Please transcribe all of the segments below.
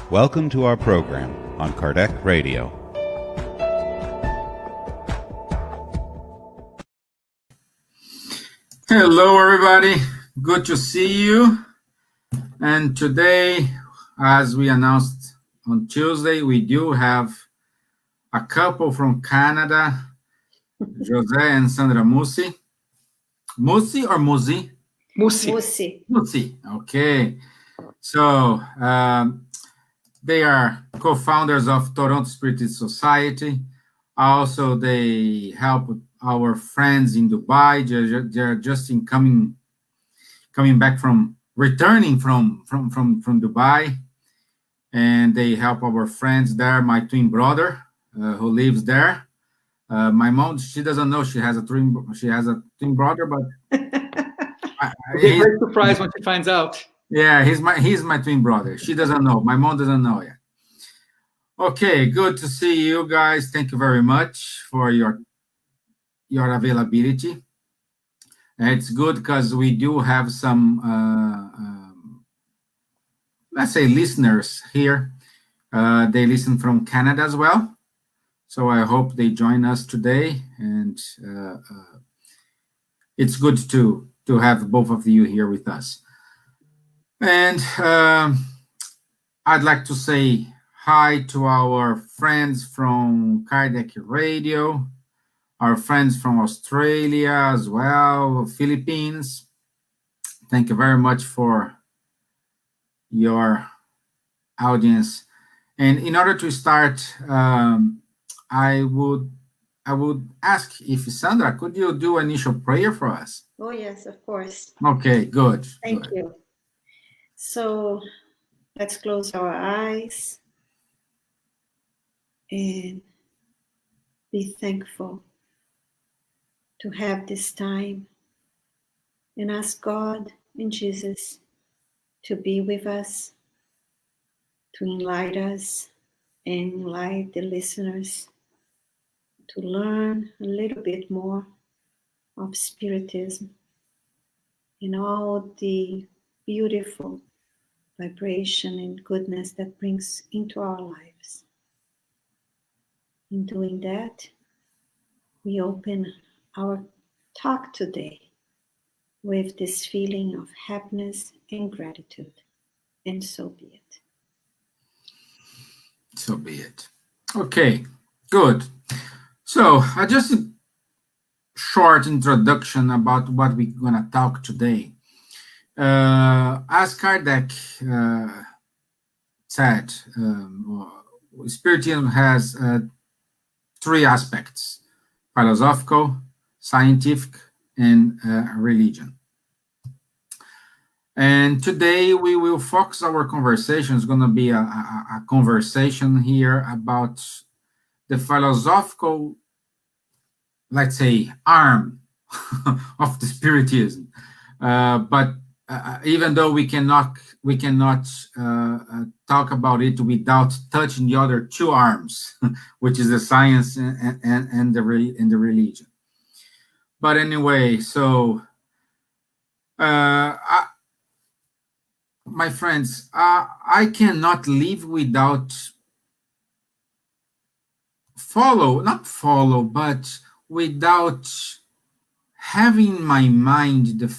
Welcome to our program on Kardec Radio. Hello, everybody. Good to see you. And today, as we announced on Tuesday, we do have a couple from Canada, Jose and Sandra Mussi. Mussi or Musi? Mussi. Mussi. Okay. So they are co-founders of Toronto Spiritist Society. Also, they help our friends in Dubai. They're just returning from Dubai, and they help our friends there. My twin brother, who lives there. My mom, she doesn't know she has a twin brother, but he's very surprised when she finds out. Yeah, he's my twin brother. She doesn't know. My mom doesn't know yet. Okay, good to see you guys. Thank you very much for your availability. It's good because we do have some, let's say, listeners here. They listen from Canada as well. So I hope they join us today. And it's good to have both of you here with us. And I'd like to say hi to our friends from Kardec Radio, our friends from Australia as well, Philippines. Thank you very much for your audience. And in order to start, I would ask if Sandra, could you do initial prayer for us? Oh, yes, of course. Okay, good. Thank you. So let's close our eyes and be thankful to have this time and ask God and Jesus to be with us, to enlighten us and enlighten the listeners, to learn a little bit more of Spiritism and all the beautiful vibration and goodness that brings into our lives. In doing that, we open our talk today with this feeling of happiness and gratitude. And so be it. So be it. Okay, good. So just a short introduction about what we're going to talk today. As Kardec said, Spiritism has three aspects: philosophical, scientific, and religion. And today we will focus our conversation. It's going to be a conversation here about the philosophical, let's say, arm of the Spiritism. But even though we cannot talk about it without touching the other two arms, which is the science and the religion. But anyway, so my friends, I cannot live without but without having in my mind the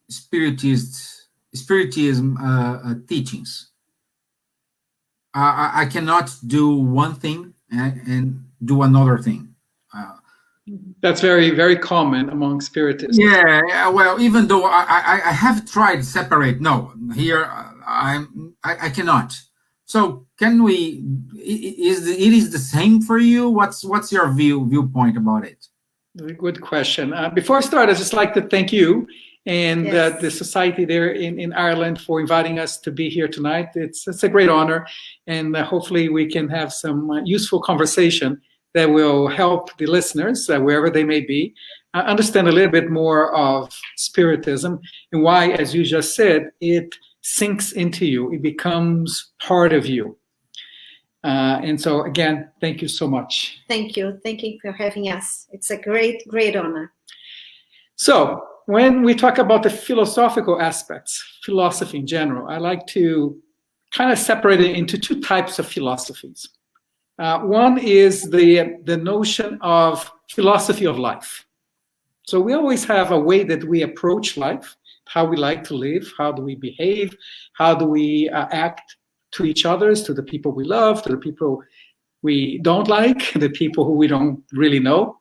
Spiritism teachings. I cannot do one thing and do another thing. That's very, very common among Spiritists. Yeah, well, even though I have tried separate, no, here I cannot. So can we? It is the same for you? What's your viewpoint about it? Very good question. Before I start, I'd just like to thank you and the society there in Ireland for inviting us to be here tonight. It's a great honor, and hopefully we can have some useful conversation that will help the listeners, wherever they may be, understand a little bit more of Spiritism and why, as you just said, it sinks into you. It becomes part of you. And so, again, thank you so much. Thank you. Thank you for having us. It's a great, great honor. So, when we talk about the philosophical aspects, philosophy in general, I like to kind of separate it into two types of philosophies. One is the notion of philosophy of life. So we always have a way that we approach life, how we like to live, how do we behave, how do we act to each other, to the people we love, to the people we don't like, the people who we don't really know.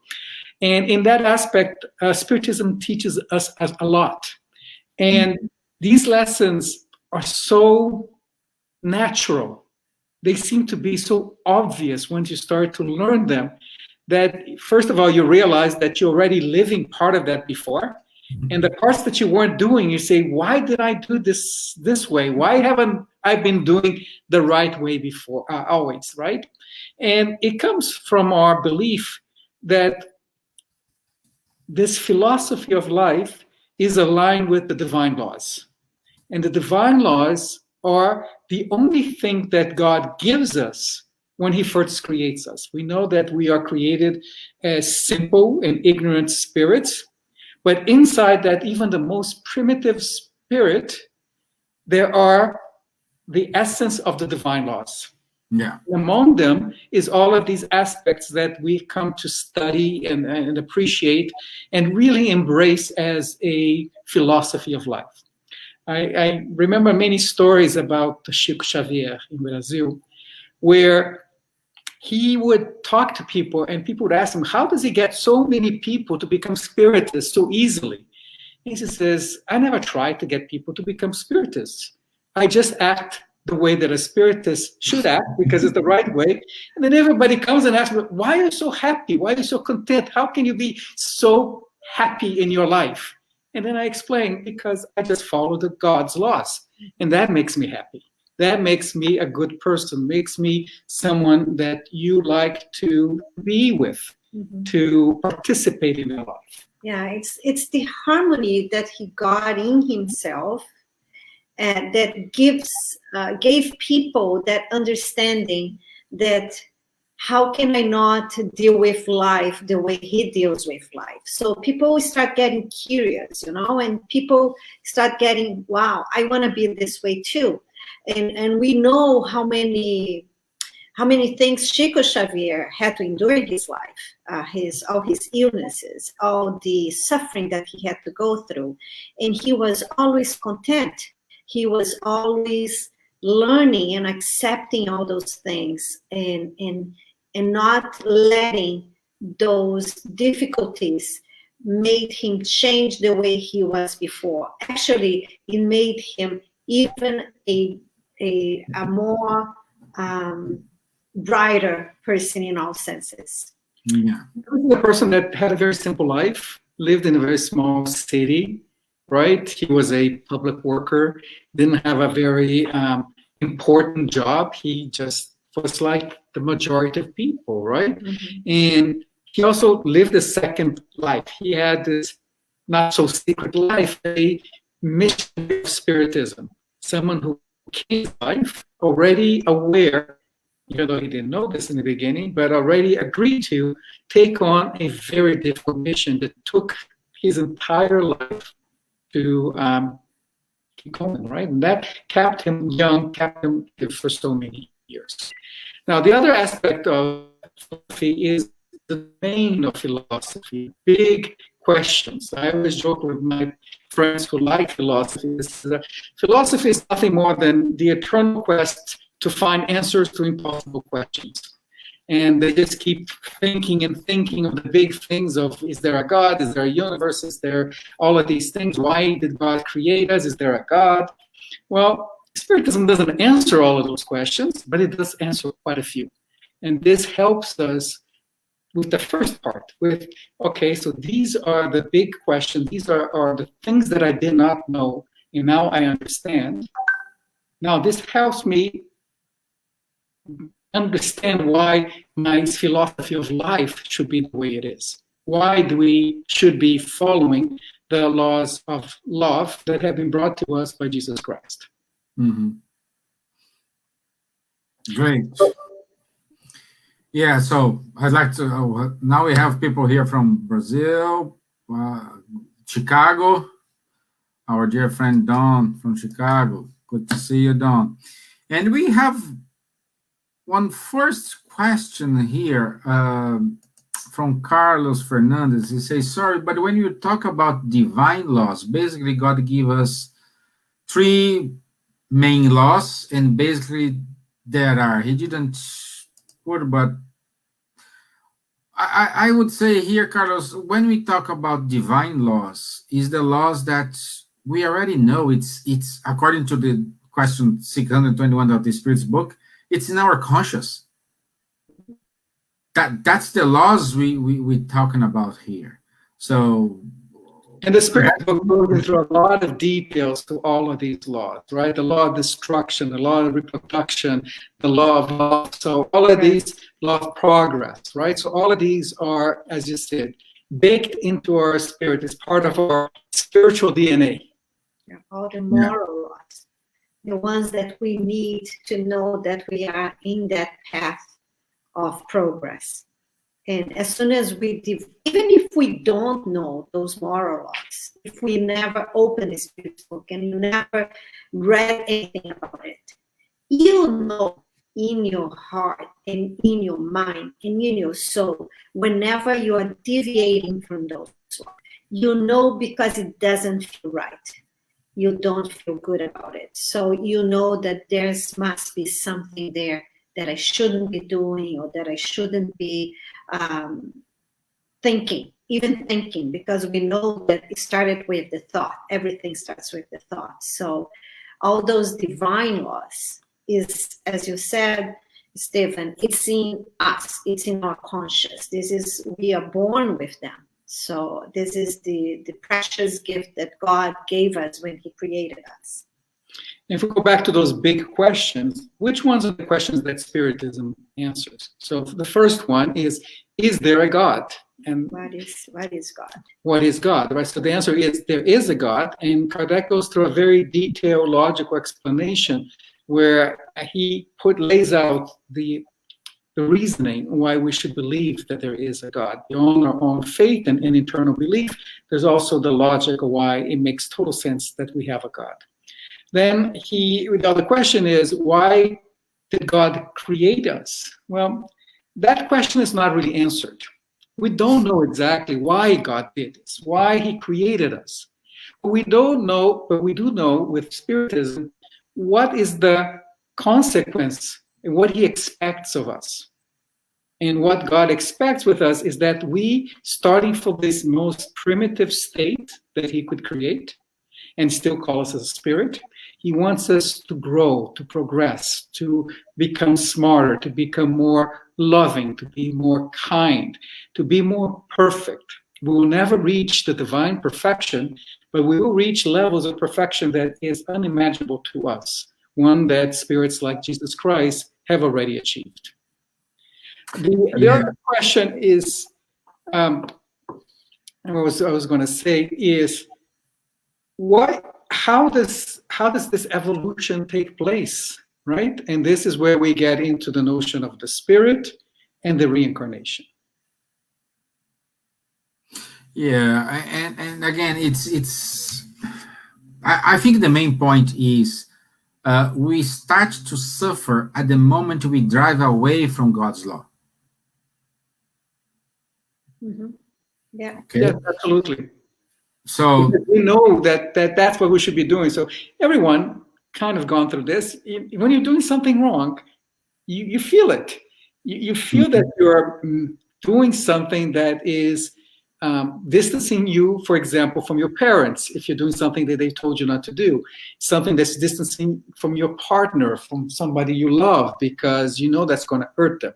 And in that aspect, Spiritism teaches us a lot. And these lessons are so natural. They seem to be so obvious once you start to learn them that, first of all, you realize that you're already living part of that before. And the parts that you weren't doing, you say, why did I do this way? Why haven't I been doing the right way before, always, right? And it comes from our belief that this philosophy of life is aligned with the divine laws. And the divine laws are the only thing that God gives us when he first creates us. We know that we are created as simple and ignorant spirits, but inside that, even the most primitive spirit, there are the essence of the divine laws. Yeah. Among them is all of these aspects that we've come to study and appreciate and really embrace as a philosophy of life. I remember many stories about Chico Xavier in Brazil, where he would talk to people and people would ask him, how does he get so many people to become spiritists so easily? And he says, I never tried to get people to become spiritists. I just act the way that a spiritist should act because it's the right way. And then everybody comes and asks me, why are you so happy? Why are you so content? How can you be so happy in your life? And then I explain, because I just follow the God's laws. And that makes me happy. That makes me a good person, makes me someone that you like to be with, to participate in your life. Yeah, it's the harmony that he got in himself that gave people that understanding that how can I not deal with life the way he deals with life? So people start getting curious, and people start getting, wow, I want to be this way too. And we know how many things Chico Xavier had to endure in his life, all his illnesses, all the suffering that he had to go through. And he was always content. He was always learning and accepting all those things and not letting those difficulties made him change the way he was before. Actually, it made him even a more brighter person in all senses. Yeah. The person that had a very simple life, lived in a very small city, right? He was a public worker, didn't have a very important job. He just was like the majority of people, right? And he also lived a second life. He had this not so secret life, a mission of Spiritism. Someone who came to life already aware, even though he didn't know this in the beginning, but already agreed to take on a very difficult mission that took his entire life to keep going, right? And that kept him young, kept him for so many years. Now, the other aspect of philosophy is the domain of philosophy, big questions. I always joke with my friends who like philosophy. Philosophy is nothing more than the eternal quest to find answers to impossible questions. And they just keep thinking and thinking of the big things of, is there a God? Is there a universe? Is there all of these things? Why did God create us? Is there a God? Well, Spiritism doesn't answer all of those questions, but it does answer quite a few. And this helps us with the first part, with, okay, so these are the big questions. These are the things that I did not know, and now I understand. Now, this helps me understand why my philosophy of life should be the way it is. Why we should be following the laws of love that have been brought to us by Jesus Christ. Great. Yeah, so I'd like to, now we have people here from Brazil, Chicago, our dear friend Don from Chicago. Good to see you, Don. And we have one first question here from Carlos Fernandez. He says, sorry, but when you talk about divine laws, basically God give us 3 main laws, and basically there are, he didn't put, but I would say here, Carlos, when we talk about divine laws, is the laws that we already know. It's according to the question 621 of the Spirit's book, it's in our conscious. That's the laws we're talking about here. So, and the Spirit book goes into a lot of details to all of these laws, right? The law of destruction, the law of reproduction, the law of love. So all of these, law of progress, right? So all of these are, as you said, baked into our spirit. It's part of our spiritual DNA. Yeah, all the moral laws, the ones that we need to know that we are in that path of progress. And as soon as we, even if we don't know those moral laws, if we never open the Spirit's book and you never read anything about it, you know in your heart and in your mind and in your soul, whenever you are deviating from those laws, you know because it doesn't feel right. You don't feel good about it. So you know that there must be something there that I shouldn't be doing, or that I shouldn't be thinking, because we know that it started with the thought. Everything starts with the thought. So all those divine laws is, as you said, Stephen, it's in us, it's in our conscious. We are born with them. So this is the precious gift that God gave us when he created us. If we go back to those big questions, which ones are the questions that Spiritism answers? So the first one is there a God? And what is God? What is God? Right. So the answer is there is a God, and Kardec goes through a very detailed, logical explanation where he lays out the reasoning why we should believe that there is a God. Beyond our own faith and internal belief, there's also the logic of why it makes total sense that we have a God. Then the other question is, why did God create us? Well, that question is not really answered. We don't know exactly why God did this, why he created us. We don't know, but we do know with Spiritism what is the consequence and what he expects of us. And what God expects with us is that we, starting from this most primitive state that he could create and still call us a spirit, he wants us to grow, to progress, to become smarter, to become more loving, to be more kind, to be more perfect. We will never reach the divine perfection, but we will reach levels of perfection that is unimaginable to us, one that spirits like Jesus Christ have already achieved. The other question is, I was going to say is, how does this evolution take place, right? And this is where we get into the notion of the spirit and the reincarnation. Yeah, and again, I think the main point is we start to suffer at the moment we drive away from God's law. Mm-hmm. Yeah. Okay. Yes, absolutely. So because we know that's what we should be doing. So everyone kind of gone through this. When you're doing something wrong, you feel it. You feel that you're doing something that is distancing you, for example, from your parents, if you're doing something that they told you not to do, something that's distancing from your partner, from somebody you love, because you know that's going to hurt them.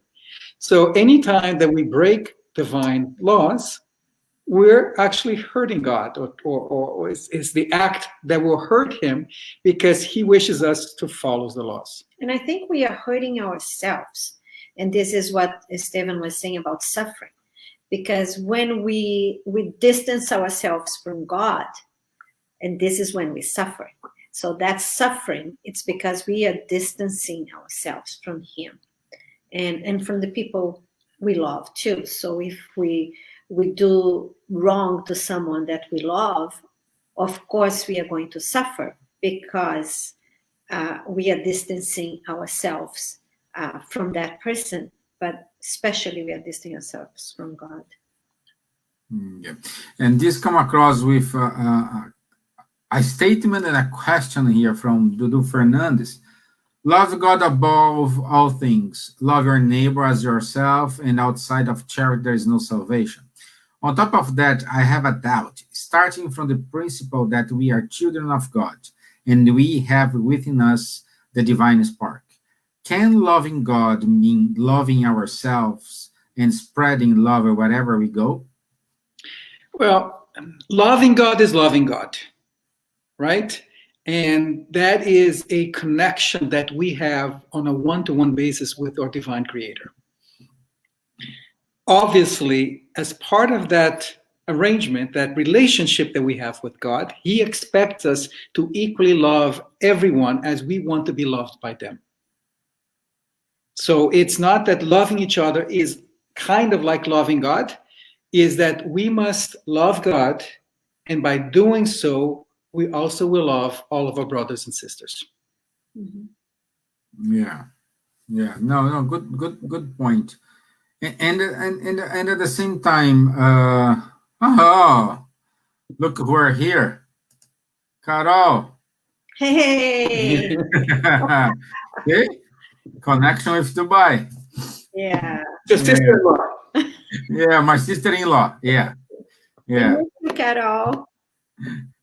So anytime that we break divine laws, we're actually hurting God, or it's the act that will hurt him because he wishes us to follow the laws. And I think we are hurting ourselves. And this is what Stephen was saying about suffering. Because when we distance ourselves from God, and this is when we suffer. So that suffering, it's because we are distancing ourselves from him and from the people we love too. So if we we do wrong to someone that we love, of course we are going to suffer because we are distancing ourselves from that person, but especially we are distancing ourselves from God. Yeah. And this come across with a statement and a question here from Dudu Fernandes. Love God above all things. Love your neighbor as yourself, and outside of charity there is no salvation. On top of that, I have a doubt, starting from the principle that we are children of God, and we have within us the divine spark. Can loving God mean loving ourselves and spreading love wherever we go? Well, loving God is loving God, right? And that is a connection that we have on a one-to-one basis with our divine creator. Obviously, as part of that arrangement, that relationship that we have with God, he expects us to equally love everyone as we want to be loved by them. So it's not that loving each other is kind of like loving God, is that we must love God, and by doing so, we also will love all of our brothers and sisters. Mm-hmm. Yeah. No, good point. And at the same time, look who are here, Carol. Hey. Okay, connection with Dubai. Yeah. Your sister-in-law. Yeah, my sister-in-law. Yeah. Carol.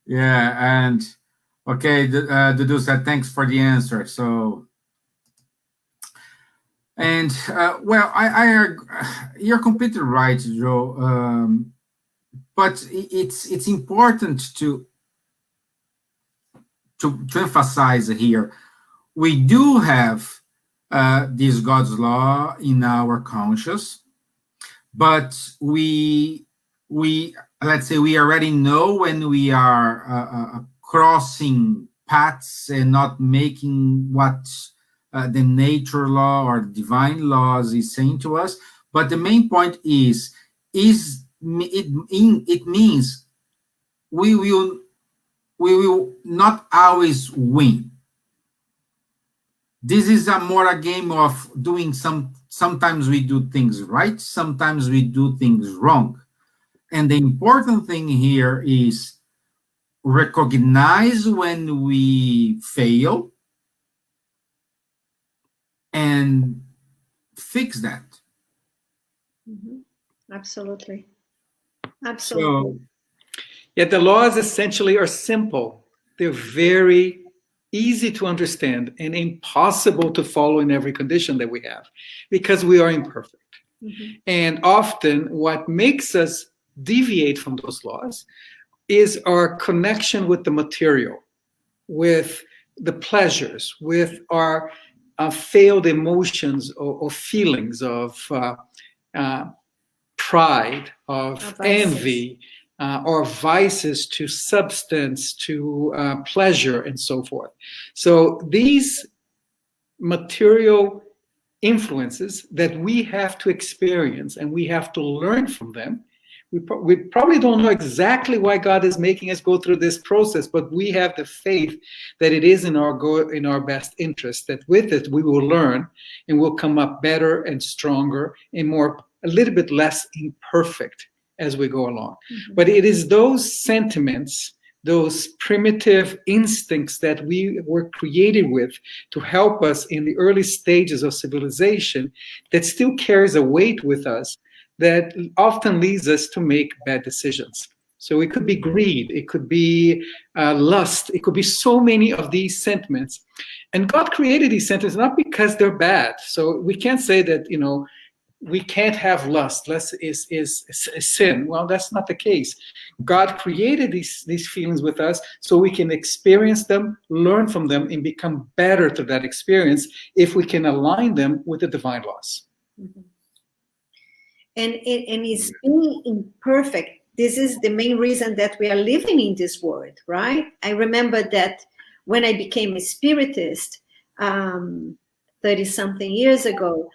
Yeah, and okay, Dudu said thanks for the answer. So, and well, you're completely right, Joe. But it's important to emphasize here. We do have this God's law in our conscience, but we let's say we already know when we are crossing paths and not making what the nature law or divine laws is saying to us. But the main point is it means we will not always win. This is more a game of doing sometimes we do things right, sometimes we do things wrong. And the important thing here is recognize when we fail and fix that. Mm-hmm. Absolutely. So, yet the laws essentially are simple. They're very easy to understand and impossible to follow in every condition that we have because we are imperfect. Mm-hmm. And often what makes us deviate from those laws is our connection with the material, with the pleasures, with our failed emotions or feelings of pride, of envy, or vices to substance, to pleasure, and so forth. So these material influences that we have to experience and we have to learn from them, we probably don't know exactly why God is making us go through this process, but we have the faith that it is in our best interest, that with it we will learn and we'll come up better and stronger and a little bit less imperfect as we go along. Mm-hmm. But it is those sentiments, those primitive instincts that we were created with to help us in the early stages of civilization that still carries a weight with us that often leads us to make bad decisions. So it could be greed, it could be lust, it could be so many of these sentiments. And God created these sentiments not because they're bad. So we can't say that, we can't have lust. Lust is sin. Well, that's not the case. God created these feelings with us so we can experience them, learn from them, and become better to that experience if we can align them with the divine laws. Mm-hmm. And it's being imperfect. This is the main reason that we are living in this world, right? I remember that when I became a Spiritist 30-something years ago,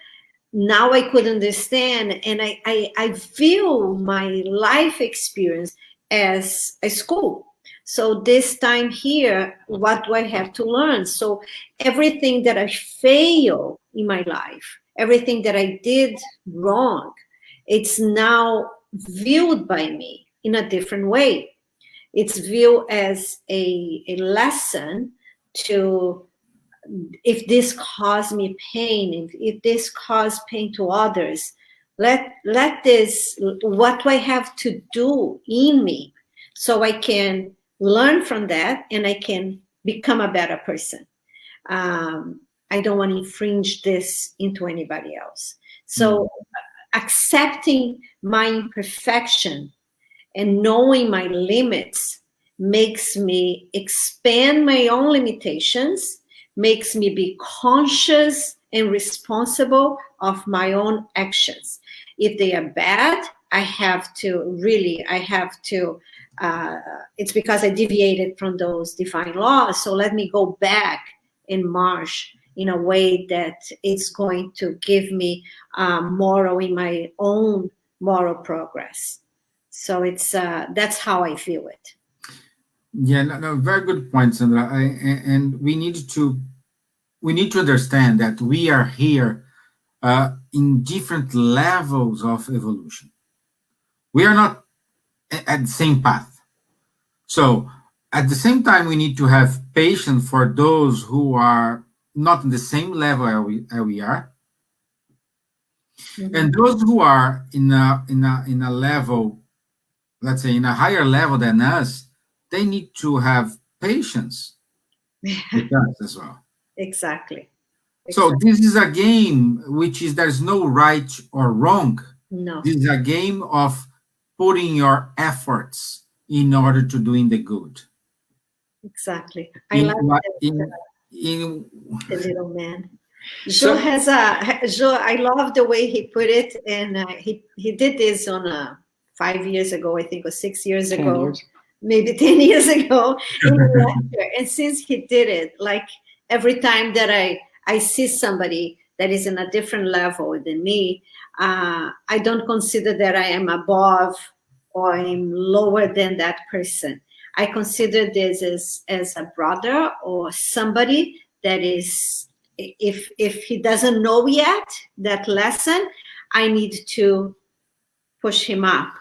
now I could understand, and I view my life experience as a school. So this time here, what do I have to learn? So everything that I fail in my life, everything that I did wrong, it's now viewed by me in a different way. It's viewed as a lesson to, if this caused me pain, if this caused pain to others, let this, what do I have to do in me so I can learn from that and I can become a better person. I don't want to infringe this into anybody else. So accepting my imperfection and knowing my limits makes me expand my own limitations, makes me be conscious and responsible of my own actions. If they are bad, I have to, it's because I deviated from those divine laws. So let me go back and march in a way that it's going to give me moral in my own moral progress. So it's that's how I feel it. Yeah, no, very good point, Sandra. And we need to understand that we are here in different levels of evolution. We are not at the same path. So at the same time, we need to have patience for those who are not in the same level as we are, and those who are in a level, let's say in a higher level than us, they need to have patience with us as well. Exactly. So this is a game which is, there's no right or wrong. No. This is a game of putting your efforts in order to doing the good. Exactly. I love the little man. So- Joe, I love the way he put it, and he did this on 5 years ago, I think, or 6 years 10 ago, years. maybe 10 years ago. In the lecture. And since he did it, like every time that I see somebody that is in a different level than me, I don't consider that I am above or I'm lower than that person. I consider this as a brother or somebody that is, if he doesn't know yet that lesson, I need to push him up.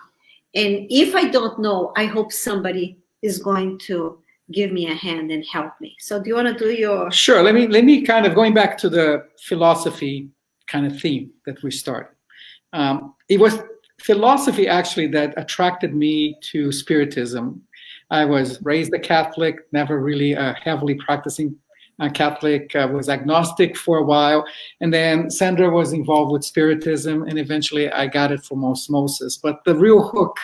And if I don't know, I hope somebody is going to give me a hand and help me. So do you want to do your... Sure. Let me kind of, going back to the philosophy kind of theme that we started. It was philosophy actually that attracted me to Spiritism. I was raised a Catholic, never really heavily practicing Catholic, was agnostic for a while. And then Sandra was involved with Spiritism, and eventually I got it from osmosis. But the real hook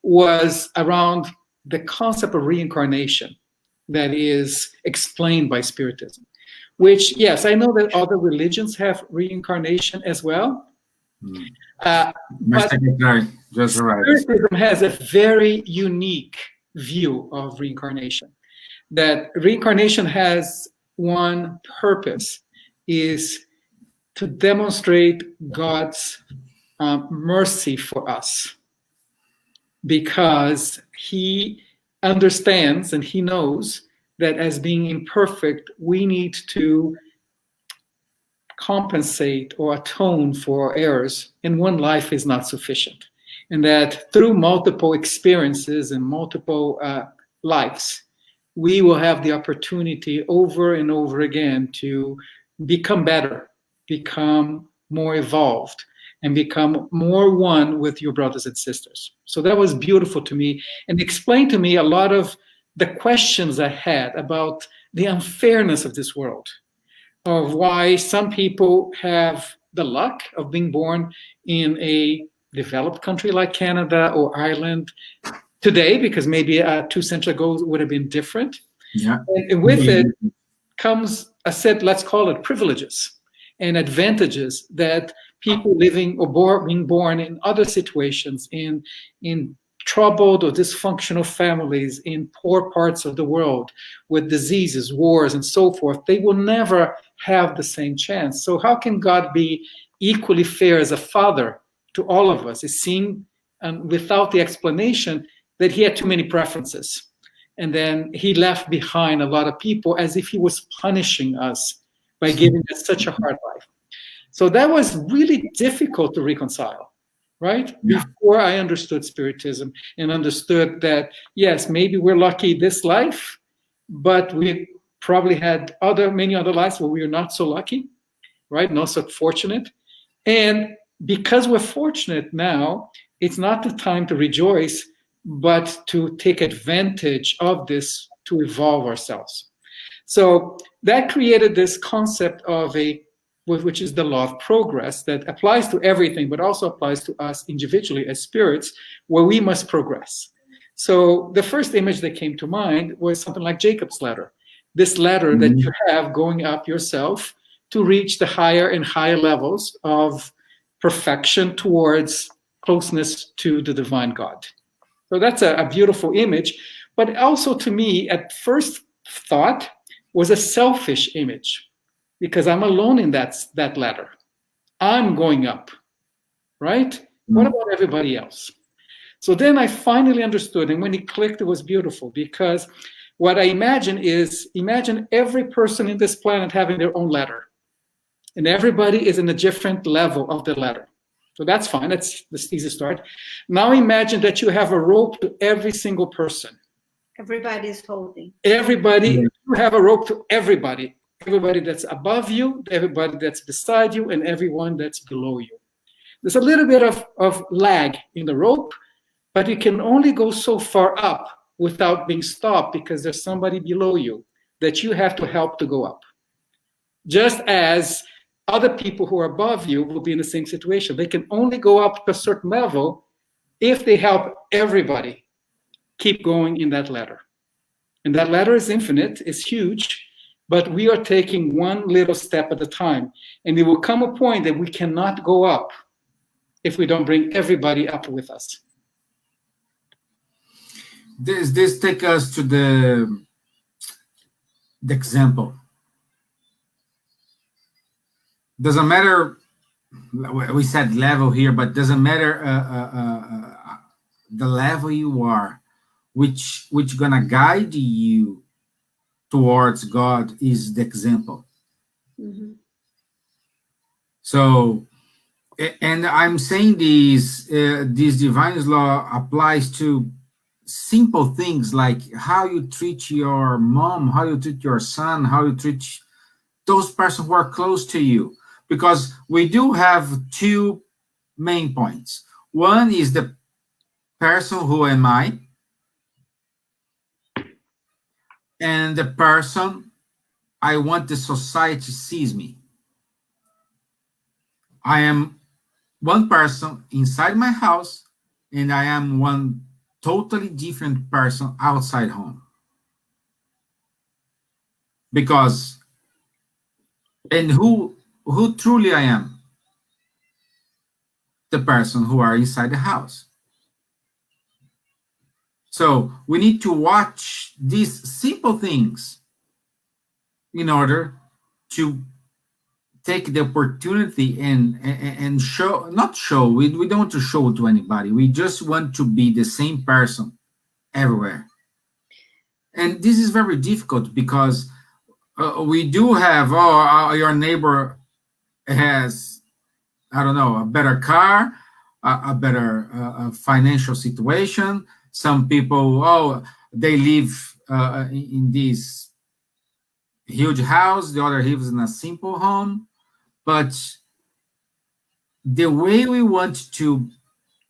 was around the concept of reincarnation that is explained by Spiritism, which, yes, I know that other religions have reincarnation as well. But Just right. Spiritism has a very unique view of reincarnation. That reincarnation has one purpose, is to demonstrate God's mercy for us, because he understands and he knows that as being imperfect, we need to compensate or atone for our errors, and one life is not sufficient. And that through multiple experiences and multiple lives, we will have the opportunity over and over again to become better, become more evolved, and become more one with your brothers and sisters. So that was beautiful to me, and explained to me a lot of the questions I had about the unfairness of this world, of why some people have the luck of being born in a developed country like Canada or Ireland today, because maybe 2 centuries ago would have been different. Yeah. And with it comes a set, let's call it privileges and advantages that people living or being born in other situations, in troubled or dysfunctional families in poor parts of the world with diseases, wars, and so forth, they will never have the same chance. So how can God be equally fair as a father to all of us. It seemed, without the explanation, that he had too many preferences. And then he left behind a lot of people as if he was punishing us by giving us such a hard life. So that was really difficult to reconcile, right? Yeah. Before I understood Spiritism and understood that, yes, maybe we're lucky this life, but we probably had many other lives where we were not so lucky, right? Not so fortunate. And because we're fortunate now, it's not the time to rejoice, but to take advantage of this to evolve ourselves. So that created this concept of which is the law of progress, that applies to everything, but also applies to us individually as spirits, where we must progress. So the first image that came to mind was something like Jacob's ladder. This ladder that you have going up yourself to reach the higher and higher levels of perfection towards closeness to the divine God. So that's a beautiful image, but also to me, at first thought, was a selfish image, because I'm alone in that ladder. I'm going up, right? What about everybody else? So then I finally understood, and when it clicked, it was beautiful, because what I imagine every person in this planet having their own ladder, and everybody is in a different level of the ladder. So that's fine. That's the easy start. Now imagine that you have a rope to every single person. Everybody's holding. Everybody, you have a rope to everybody. Everybody that's above you, everybody that's beside you, and everyone that's below you. There's a little bit of lag in the rope, but you can only go so far up without being stopped, because there's somebody below you that you have to help to go up. Just as other people who are above you will be in the same situation. They can only go up to a certain level if they help everybody keep going in that ladder. And that ladder is infinite, it's huge, but we are taking one little step at a time. And there will come a point that we cannot go up if we don't bring everybody up with us. This takes us to the example. Doesn't matter, we said level here, but doesn't matter the level you are, which gonna guide you towards God is the example. Mm-hmm. So, and I'm saying this divine law applies to simple things like how you treat your mom, how you treat your son, how you treat those persons who are close to you. Because we do have two main points. One is the person, who am I? And the person I want the society sees me. I am one person inside my house, and I am one totally different person outside home. Because, and who truly I am? The person who are inside the house. So we need to watch these simple things in order to take the opportunity and show, not show, we don't want to show to anybody. We just want to be the same person everywhere. And this is very difficult because we do have, your neighbor has, I don't know, a better car, a better financial situation. Some people, they live in this huge house. The other lives in a simple home. But the way we want to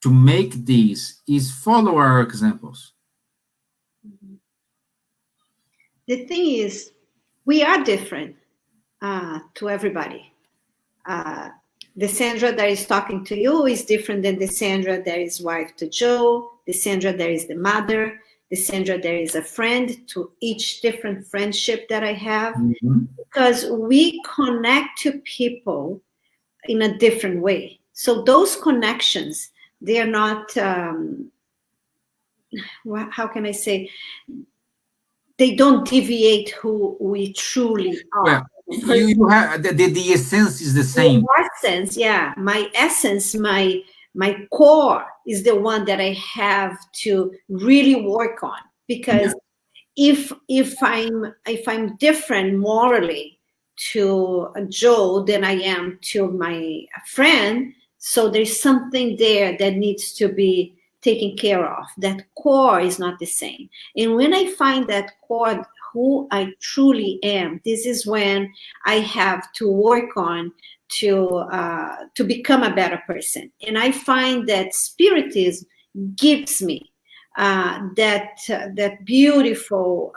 make this is follow our examples. The thing is, we are different to everybody. The Sandra that is talking to you is different than the Sandra that is wife to Joe, the Sandra that is the mother, the Sandra that is a friend to each different friendship that I have. Mm-hmm. Because we connect to people in a different way. So those connections, they are not, how can I say, they don't deviate who we truly are. Well, you have the essence is the same. The essence, yeah. My essence, my core is the one that I have to really work on, because if I'm different morally to Joe than I am to my friend, so there's something there that needs to be taken care of. That core is not the same. And when I find that core, who I truly am, this is when I have to work on to become a better person. And I find that Spiritism gives me that beautiful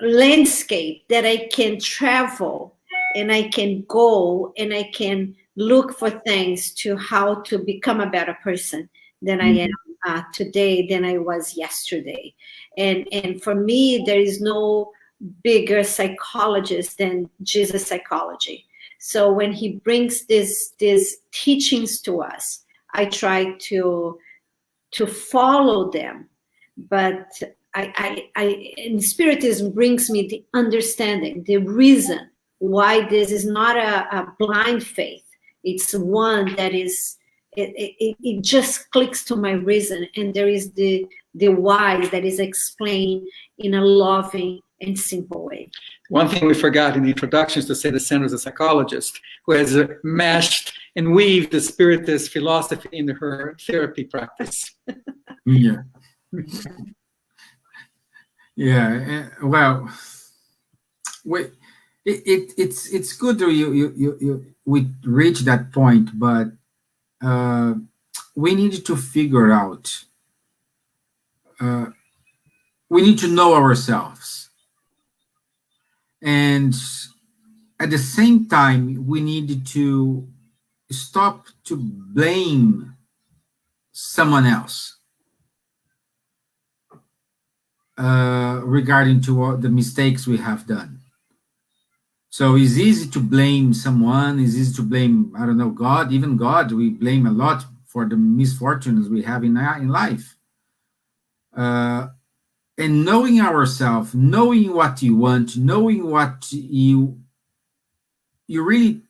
landscape that I can travel and I can go and I can look for things to how to become a better person than I am today than I was yesterday. And for me, there is no bigger psychologist than Jesus psychology. So when he brings these teachings to us, I try to follow them. But and Spiritism brings me the understanding, the reason why this is not a blind faith. It's one that is, it just clicks to my reason, and there is the why that is explained in a loving and simple way. One thing we forgot in the introduction is to say that Sandra is a psychologist who has meshed and weaved the Spiritist philosophy into her therapy practice. Yeah. Yeah. Well, it's good that we reach that point, but we need to figure out. We need to know ourselves, and at the same time, we need to stop to blame someone else regarding to the mistakes we have done. So it's easy to blame someone. It's easy to blame, I don't know, God. Even God, we blame a lot for the misfortunes we have in life. And knowing ourselves, knowing what you want, knowing what you really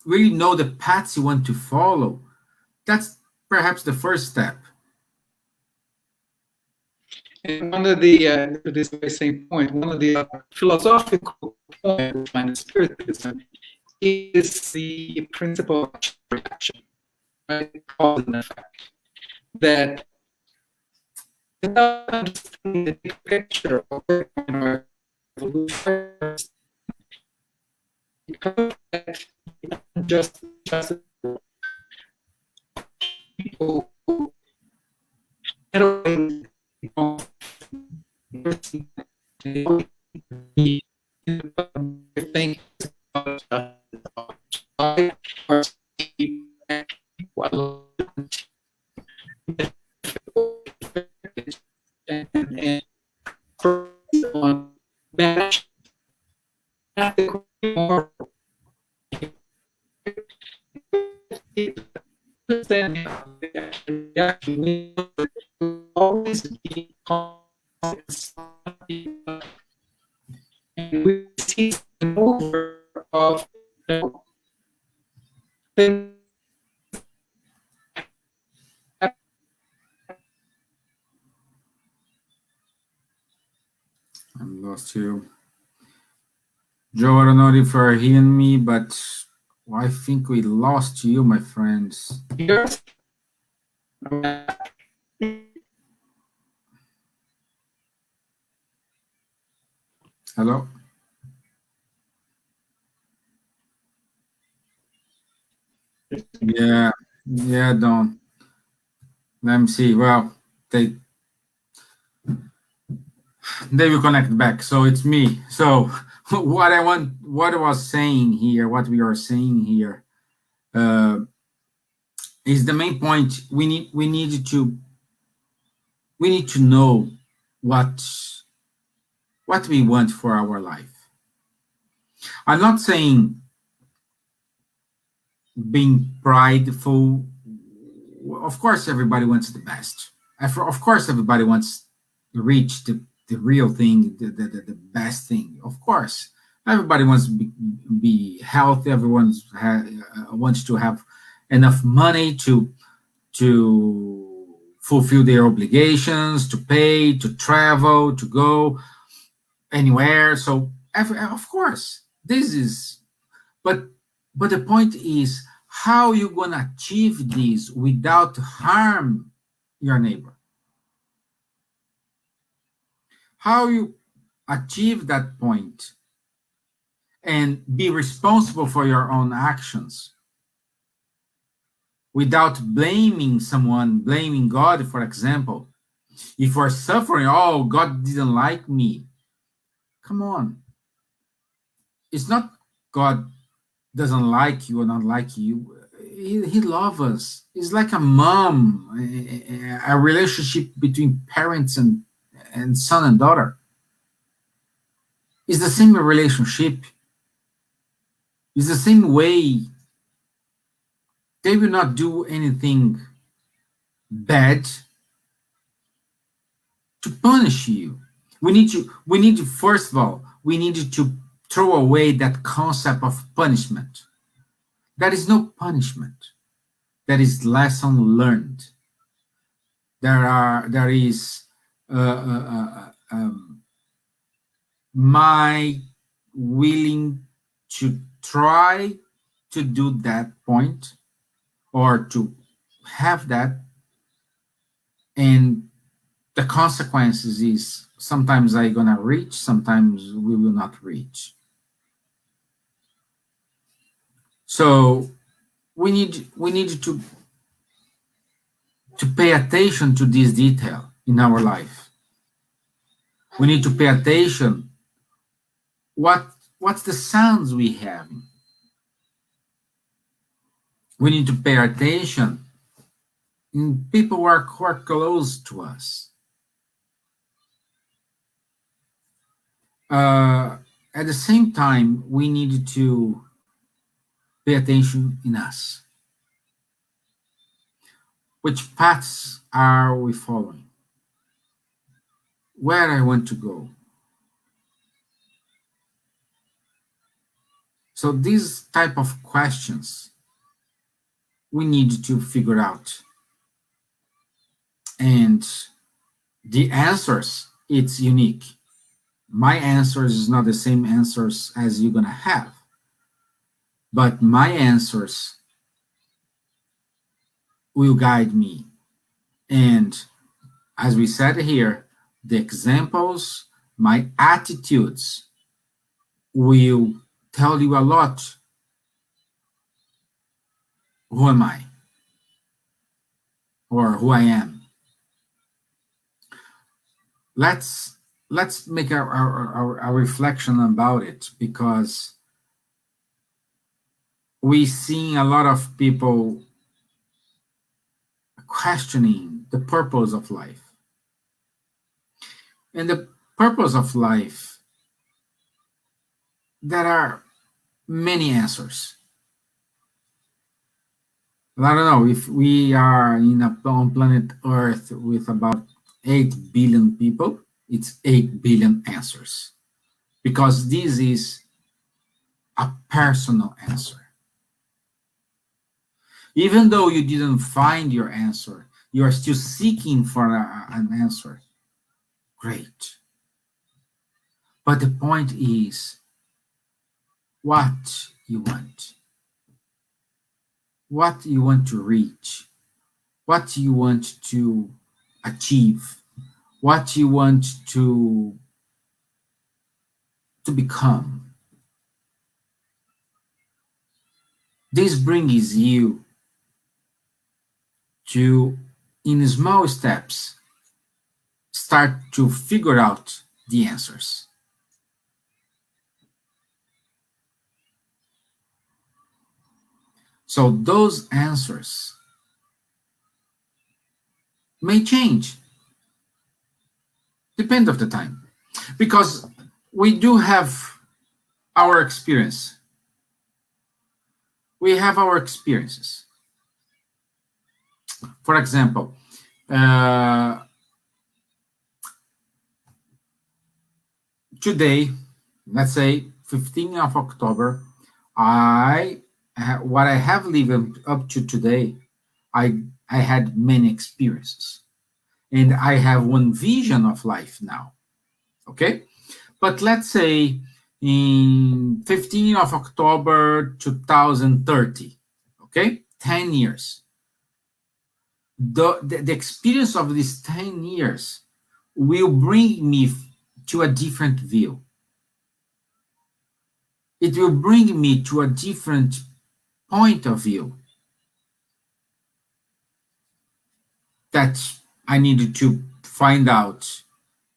know the paths you want to follow, that's perhaps the first step. And one of the, to this very same point, one of the philosophical points behind Spiritism is the principle of reaction, right? Cause and effect. That without understanding the big picture of our evolution, just people who think and on match more always be and we see an over of things. I lost you. Joe, I don't know if you're hearing me, but I think we lost you, my friends. Yes. Hello? Yeah, Don. Let me see. Well, they will connect back. So it's me. So what I was saying here, what we are saying here, is the main point. We need to know what we want for our life. I'm not saying being prideful. Of course, everybody wants the best. Of course, everybody wants, reach the real thing, the best thing. Of course, everybody wants to be healthy. Everyone wants to have enough money to fulfill their obligations, to pay, to travel, to go anywhere. So of course, this is, but the point is, how you gonna achieve this without harm your neighbor? How you achieve that point and be responsible for your own actions without blaming someone, blaming God, for example. If you're suffering, oh, God didn't like me. Come on. It's not God doesn't like you or not like you. He loves us. It's like a mom, a relationship between parents and son and daughter. It's the same relationship. It's the same way. They will not do anything bad to punish you. We need to, first of all, we need to throw away that concept of punishment. There is no punishment. There is lesson learned. There is my willing to try to do that point or to have that, and the consequences is sometimes I'm gonna reach, sometimes we will not reach. So we need to pay attention to this detail in our life. We need to pay attention what's the sounds we have. We need to pay attention in people who are close to us. At the same time, we need to pay attention in us. Which paths are we following? Where I want to go? So these type of questions we need to figure out. And the answers, it's unique. My answers is not the same answers as you're gonna have. But my answers will guide me. And as we said here, the examples, my attitudes will tell you a lot. Who am I? Or who I am? Let's make a reflection about it, because we've seen a lot of people questioning the purpose of life. And the purpose of life, there are many answers. I don't know, if we are on planet Earth with about 8 billion people, it's 8 billion answers. Because this is a personal answer. Even though you didn't find your answer, you are still seeking for an answer. Great. But the point is what you want. What you want to reach. What you want to achieve. What you want to become. This brings you to, in small steps, start to figure out the answers. So those answers may change, depend of the time, because we do have our experience. We have our experiences. For example, today, let's say 15th of October, what I have lived up to today, I had many experiences, and I have one vision of life now. Okay, but let's say in 15th of October 2030, okay, 10 years. The experience of these 10 years will bring me to a different view. It will bring me to a different point of view that I needed to find out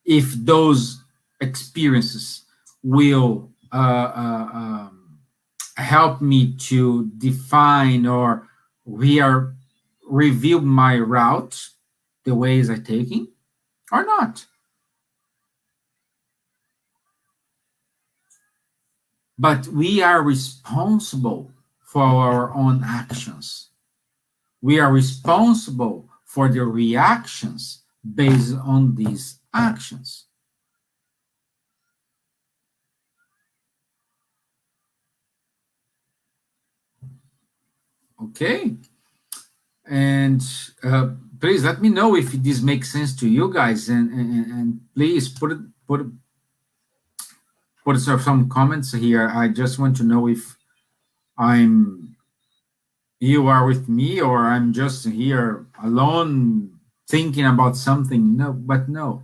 if those experiences will help me to define or review my route, the ways I'm taking, or not. But we are responsible for our own actions. We are responsible for the reactions based on these actions. Okay. And please let me know if this makes sense to you guys, and please put some comments here. I just want to know if you are with me, or I'm just here alone thinking about something. No.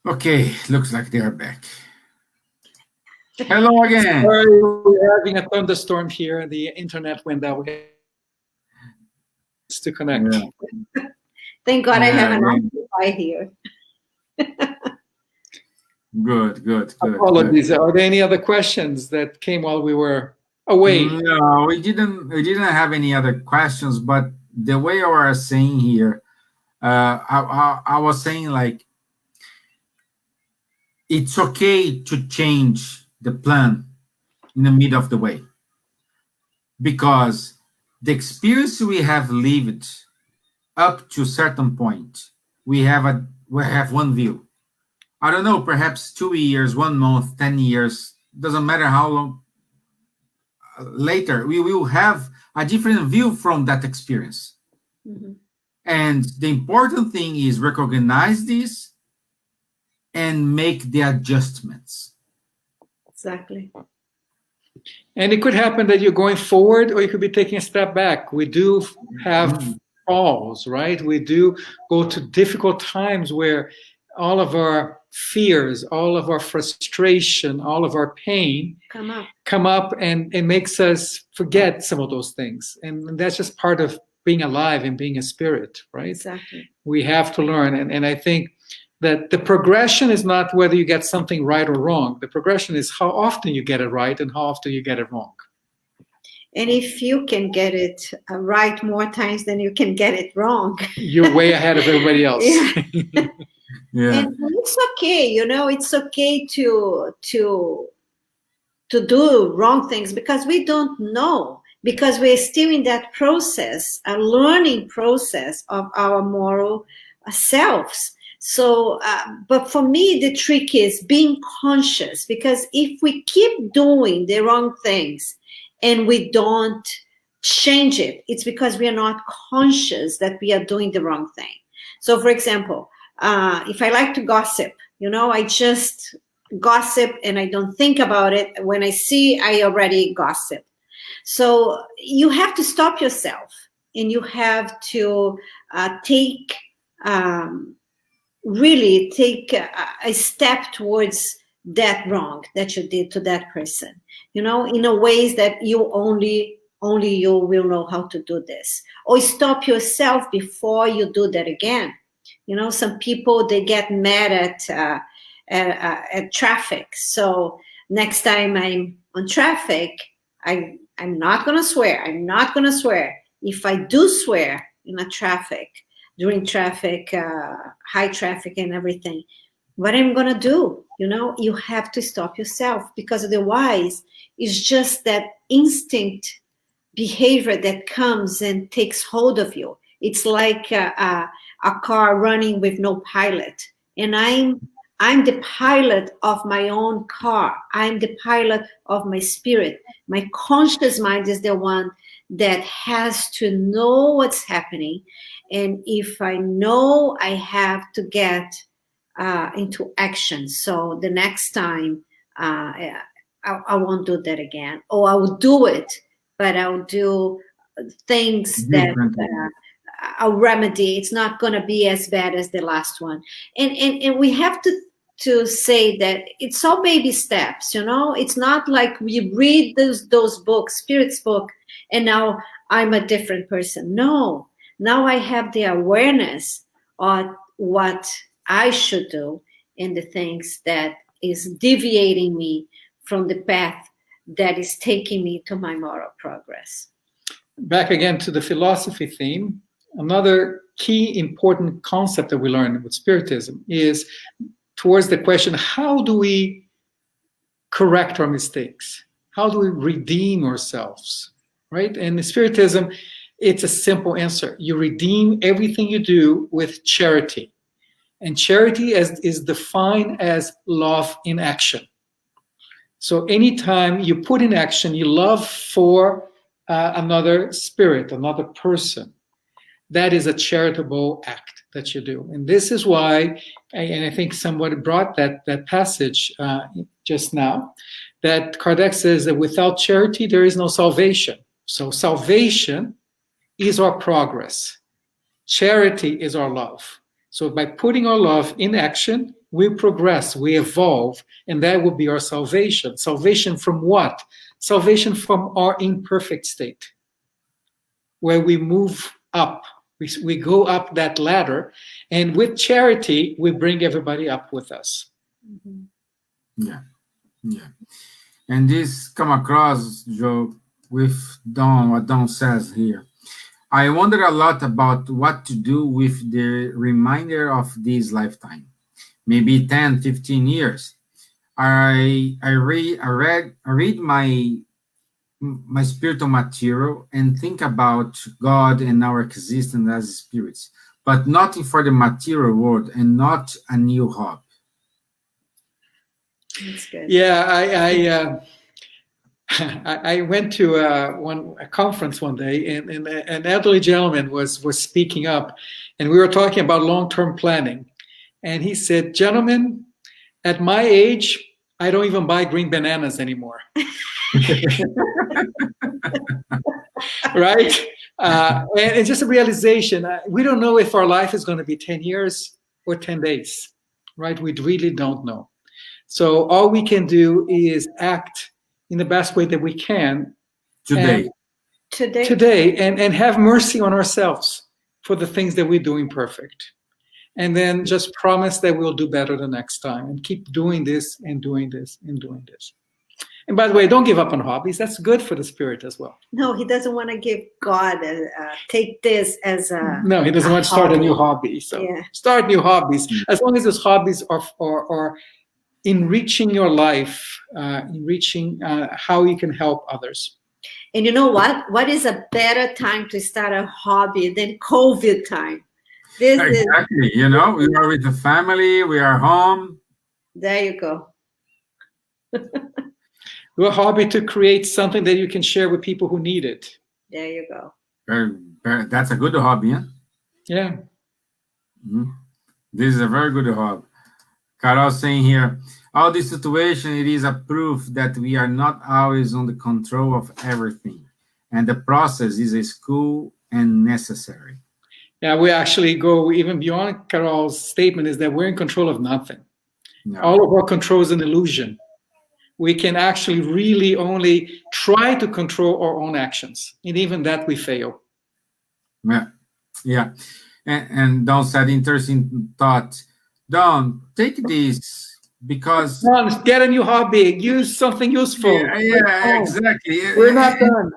Okay, looks like they are back. Hello again. Sorry, we're having a thunderstorm here. The internet went out to connect. Yeah. Thank God I have an amplifier here. Good. Apologies. Are there any other questions that came while we were away? No, we didn't have any other questions, but the way I was saying here, I was saying, like, it's okay to change the plan in the middle of the way, because the experience we have lived up to a certain point, we have one view. I don't know, perhaps 2 years, 1 month, 10 years, doesn't matter how long later, we will have a different view from that experience. Mm-hmm. And the important thing is recognize this and make the adjustments. Exactly. And it could happen that you're going forward, or you could be taking a step back. We do have falls, right? We do go to difficult times where all of our fears, all of our frustration, all of our pain come up and it makes us forget some of those things. And that's just part of being alive and being a spirit, right? Exactly. We have to learn. And I think that the progression is not whether you get something right or wrong. The progression is how often you get it right and how often you get it wrong. And if you can get it right more times than you can get it wrong, you're way ahead of everybody else. Yeah. Yeah. And it's okay, it's okay to do wrong things, because we don't know, because we're still in that process, a learning process of our moral selves. So, but for me, the trick is being conscious, because if we keep doing the wrong things and we don't change it, it's because we are not conscious that we are doing the wrong thing. So, for example, if I like to gossip, I just gossip and I don't think about it. When I see, I already gossip. So you have to stop yourself, and you have to really take a step towards that wrong that you did to that person, in a ways that you only you will know how to do this. Or stop yourself before you do that again. Some people, they get mad at traffic. So next time I'm on traffic, I'm not going to swear. I'm not going to swear. If I do swear in a traffic, during traffic, high traffic and everything, what I'm going to do, you have to stop yourself, because otherwise it's just that instinct behavior that comes and takes hold of you. It's like a car running with no pilot, and I'm the pilot of my own car. I'm the pilot of my spirit. My conscious mind is the one that has to know what's happening. And if I know, I have to get into action. So the next time, I won't do that again. Or I will do it, but I'll do things that I'll remedy. It's not going to be as bad as the last one. And we have to say that it's all baby steps, you know. It's not like we read those books, Spirit's book, and now I'm a different person. No, now I have the awareness of what I should do and the things that is deviating me from the path that is taking me to my moral progress. Back again to the philosophy theme, another key important concept that we learn with Spiritism is towards the question, how do we correct our mistakes? How do we redeem ourselves, right? And in Spiritism, it's a simple answer. You redeem everything you do with charity. And charity is defined as love in action. So anytime you put in action, you love for another spirit, another person, that is a charitable act that you do. And this is why, and I think somebody brought that passage just now, that Kardec says that without charity, there is no salvation. So salvation is our progress. Charity is our love. So by putting our love in action, we progress, we evolve, and that will be our salvation. Salvation from what? Salvation from our imperfect state, where we move up. We go up that ladder, and with charity, we bring everybody up with us. Yeah. And this come across, Joe, with Don, what Don says here. I wonder a lot about what to do with the remainder of this lifetime, maybe 10, 15 years. I read my spiritual material and think about God and our existence as spirits, but nothing for the material world and not a new hobby. That's good. Yeah, I went to a conference one day, and an elderly gentleman was speaking up, and we were talking about long-term planning. And he said, "Gentlemen, at my age, I don't even buy green bananas anymore." Right? And it's just a realization. We don't know if our life is going to be 10 years or 10 days, right? We really don't know. So all we can do is act in the best way that we can Today and have mercy on ourselves for the things that we're doing perfect. And then just promise that we'll do better the next time, and keep doing this and doing this and doing this. And by the way, don't give up on hobbies. That's good for the spirit as well. No, he doesn't want to give God take this as a. No, he doesn't want to start a new hobby. So start new hobbies, as long as those hobbies are enriching your life, enriching how you can help others. And you know what? What is a better time to start a hobby than COVID time? Exactly. You know, we are with the family, we are home. There you go. A hobby to create something that you can share with people who need it. There you go. That's a good hobby, huh? Yeah. Mm-hmm. This is a very good hobby. Carol saying here, all this situation, it is a proof that we are not always on the control of everything. And the process is a school and necessary. Yeah, we actually go even beyond Carol's statement, is that we're in control of nothing. No. All of our control is an illusion. We can actually really only try to control our own actions. And even that we fail. Yeah. And Don said, interesting thought. Don, take this because... Don, get a new hobby. Use something useful. Yeah, exactly. We're not done.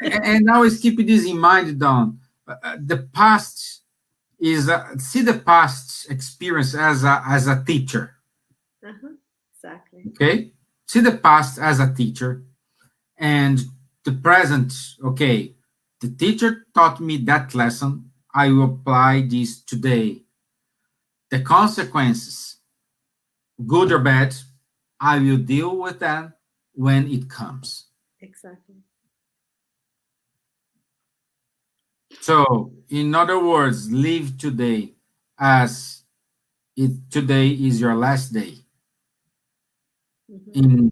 And always keep this in mind, Don. The past is... see the past experience as a teacher. Exactly. Okay? See the past as a teacher. And the present, okay, the teacher taught me that lesson. I will apply this today. the consequences, good or bad, I will deal with that when it comes. Exactly. So, in other words, live today as today is your last day in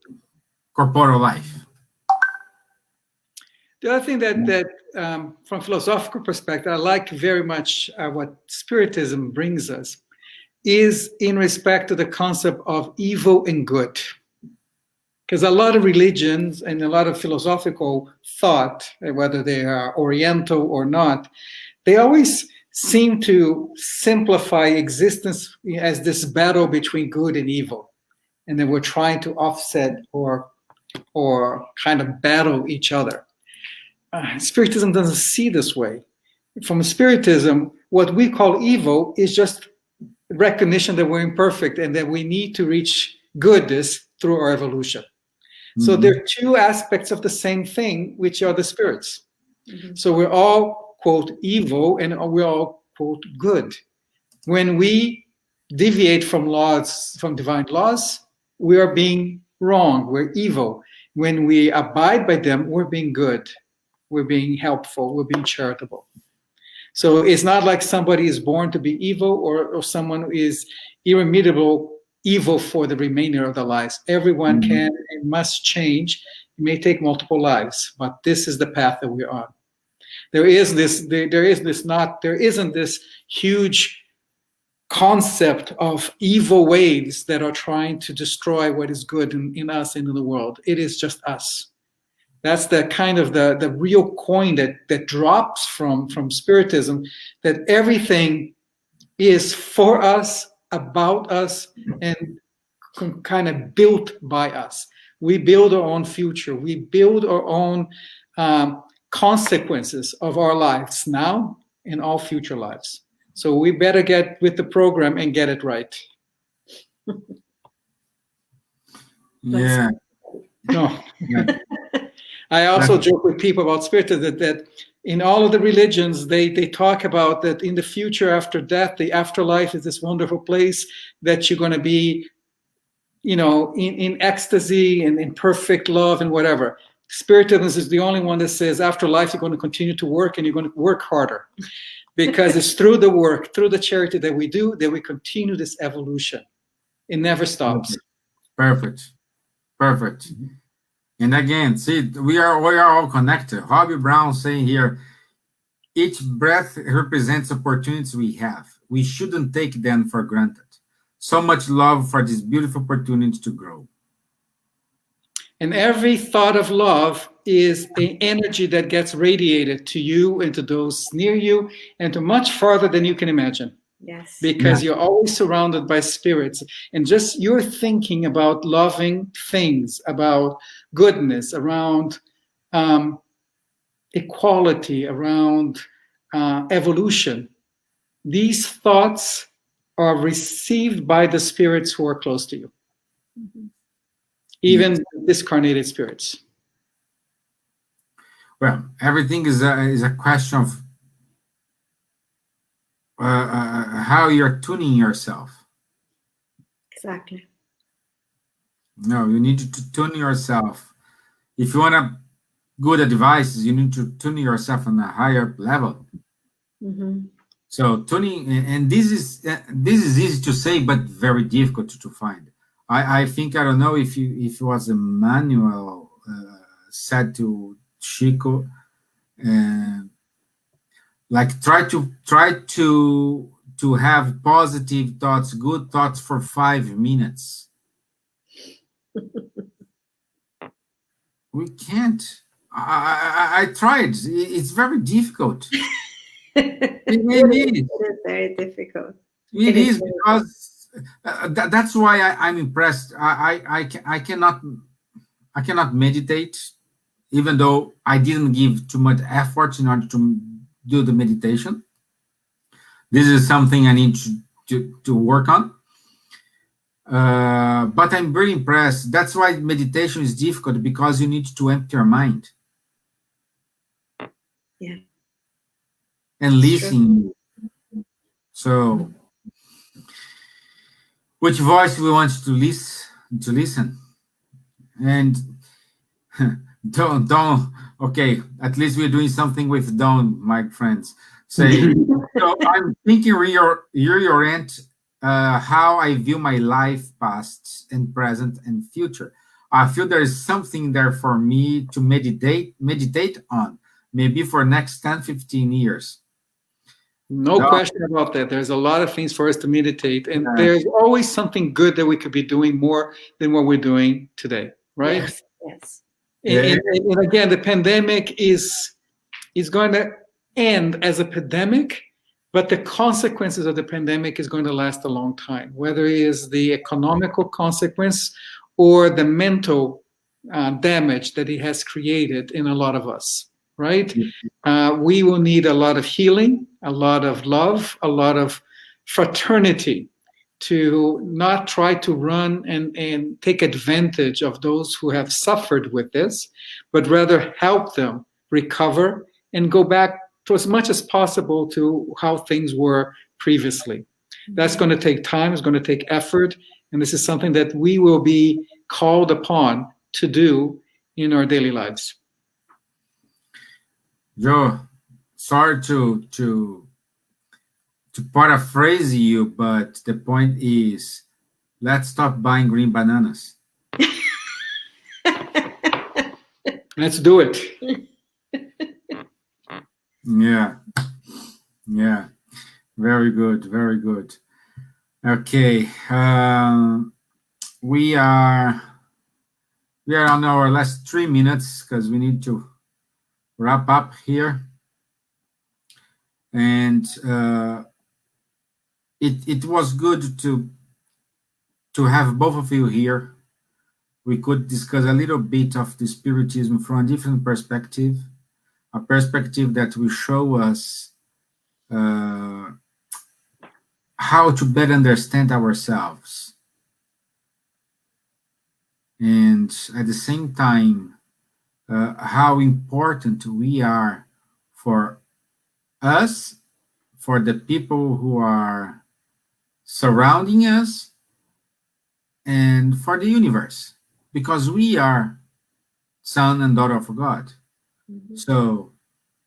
corporal life. The other thing that from philosophical perspective, I like very much what Spiritism brings us is in respect to the concept of evil and good. Because a lot of religions and a lot of philosophical thought, whether they are Oriental or not, they always seem to simplify existence as this battle between good and evil. And then we're trying to offset or kind of battle each other. Spiritism doesn't see this way. From Spiritism, what we call evil is just recognition that we're imperfect and that we need to reach goodness through our evolution. So there are two aspects of the same thing, which are the spirits. So we're all, quote, evil, and we're all, quote, good. When we deviate from laws, from divine laws, we are being wrong, we're evil. When we abide by them, we're being good. We're being helpful, we're being charitable. So it's not like somebody is born to be evil or someone is irremediable evil for the remainder of their lives. Everyone can and must change. It may take multiple lives, but this is the path that we're on. There isn't this huge concept of evil waves that are trying to destroy what is good in us and in the world. It is just us. That's the kind of the real coin that drops from Spiritism, that everything is for us, about us, and kind of built by us. We build our own future. We build our own consequences of our lives now and all future lives. So we better get with the program and get it right. Yeah. No. I also joke with people about Spiritism that in all of the religions, they talk about that in the future after death, the afterlife is this wonderful place that you're going to be, in ecstasy and in perfect love and whatever. Spiritism is the only one that says after life, you're going to continue to work and you're going to work harder. Because it's through the work, through the charity that we do, that we continue this evolution. It never stops. Perfect. And again, see, we are all connected. Robbie Brown saying here, each breath represents opportunities we have. We shouldn't take them for granted. So much love for this beautiful opportunity to grow. And every thought of love is an energy that gets radiated to you and to those near you and to much farther than you can imagine. Yes. Because you're always surrounded by spirits, and just you're thinking about loving things, about goodness, around equality, around evolution. These thoughts are received by the spirits who are close to you, even discarnated spirits. Well, everything is a question of how you're tuning yourself. Exactly. No, you need to tune yourself. If you want good advice, you need to tune yourself on a higher level. So tuning, and this is easy to say, but very difficult to find. I think, I don't know if it was Emmanuel said to Chico, like try to have positive thoughts, good thoughts for 5 minutes. We can't. I tried. It's very difficult. It is very difficult. It is because that's why I'm impressed. I cannot meditate, even though I didn't give too much effort in order to do the meditation. This is something I need to work on. But I'm very impressed. That's why meditation is difficult, because you need to empty your mind. Yeah. And listen. So which voice we want to listen. And don't, okay, at least we're doing something with Dawn, my friends. Say, so I'm thinking reorient how I view my life, past and present and future. I feel there is something there for me to meditate on, maybe for next 10, 15 years. No question about that. There's a lot of things for us to meditate, and there's always something good that we could be doing more than what we're doing today, right? Yes. And again, the pandemic is going to end as a pandemic, but the consequences of the pandemic is going to last a long time, whether it is the economical consequence or the mental damage that it has created in a lot of us, right? We will need a lot of healing, a lot of love, a lot of fraternity to not try to run and take advantage of those who have suffered with this, but rather help them recover and go back to as much as possible to how things were previously. That's going to take time, it's going to take effort, and this is something that we will be called upon to do in our daily lives. Joe, sorry to paraphrase you, but the point is, let's stop buying green bananas. Let's do it. Yeah. Very good, very good. Okay, we are on our last 3 minutes because we need to wrap up here. And it was good to have both of you here. We could discuss a little bit of the Spiritism from a different perspective, a perspective that will show us how to better understand ourselves. And at the same time, how important we are for us, for the people who are surrounding us, and for the universe, because we are son and daughter of God. Mm-hmm. So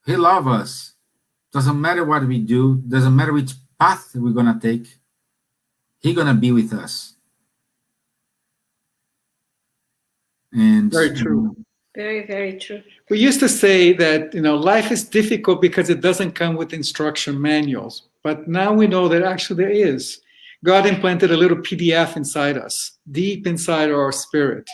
he loves us. Doesn't matter what we do, doesn't matter which path we're gonna take, he's gonna be with us. And very true. Very, very true. We used to say that, life is difficult because it doesn't come with instruction manuals. But now we know that actually there is. God implanted a little PDF inside us, deep inside our spirit.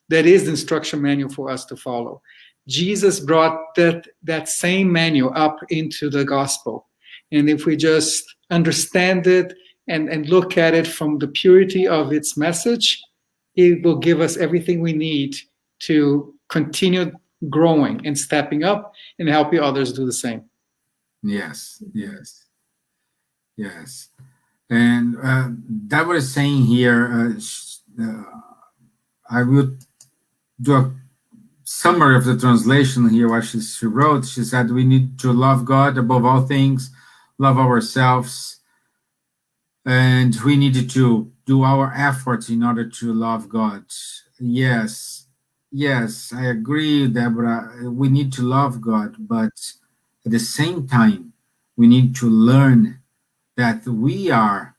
That is the instruction manual for us to follow. Jesus brought that same manual up into the gospel. And if we just understand it and look at it from the purity of its message, it will give us everything we need to continue growing and stepping up and helping others do the same. Yes. And that was saying here, I will do a summary of the translation here, what she wrote. She said, we need to love God above all things, love ourselves, and we need to do our efforts in order to love God. Yes, I agree, Deborah. We need to love God, but at the same time, we need to learn that we are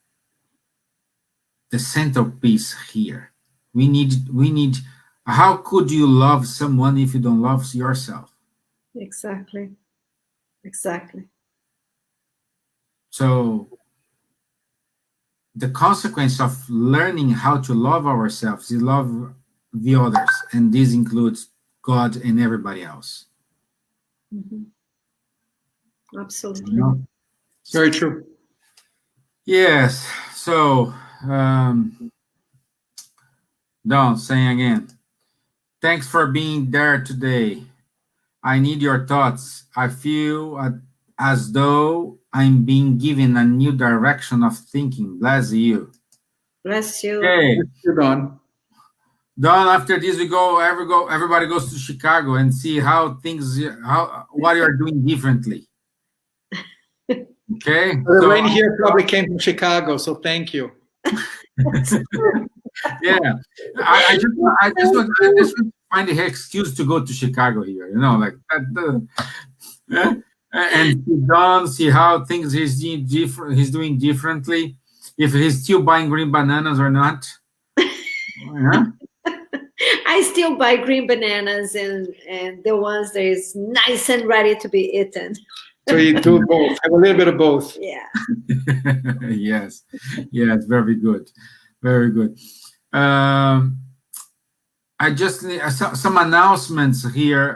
the centerpiece here. We need. How could you love someone if you don't love yourself? Exactly. So the consequence of learning how to love ourselves is love the others, and this includes God and everybody else. Mm-hmm. Absolutely. Very true. Yes. So, Don, saying again, thanks for being there today. I need your thoughts. I feel as though I'm being given a new direction of thinking. Bless you. Bless you. Okay. You're Don. Don, after this, everybody goes to Chicago and see what you are doing differently. Okay. The rain here probably came from Chicago, so thank you. Yeah, I just want to find an excuse to go to Chicago here. Like that. And sit down, see how things he's doing differently. If he's still buying green bananas or not. Yeah. I still buy green bananas and the ones that is nice and ready to be eaten. So you do both, have a little bit of both. Yeah. Yes, very good, very good. I just need some announcements here.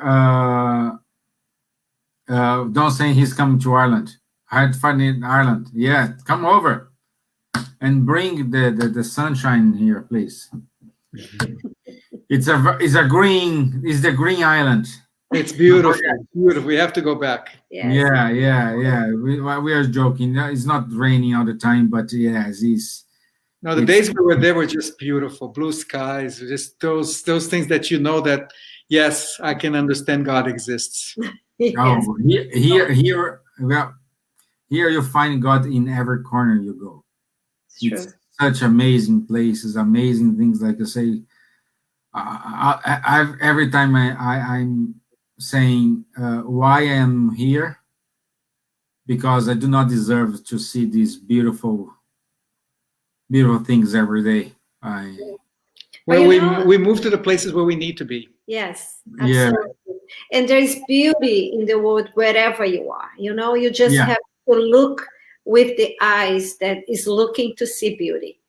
Don't say he's coming to Ireland. I had fun in Ireland. Yeah, come over and bring the sunshine here, please. It's the green island. It's beautiful, beautiful. We have to go back. Yes. Yeah. We are joking. It's not raining all the time, but yes, No, the days we were there were just beautiful. Blue skies, just those things that that, yes, I can understand God exists. Yes. Oh, here you find God in every corner you go. It's It's such amazing places, amazing things. Like I say, every time I'm saying why I'm here, because I do not deserve to see these beautiful things every day. Well, we move to the places where we need to be. Yes, Yeah. absolutely. And there's beauty in the world wherever you are. You just Yeah. have to look with the eyes that is looking to see beauty.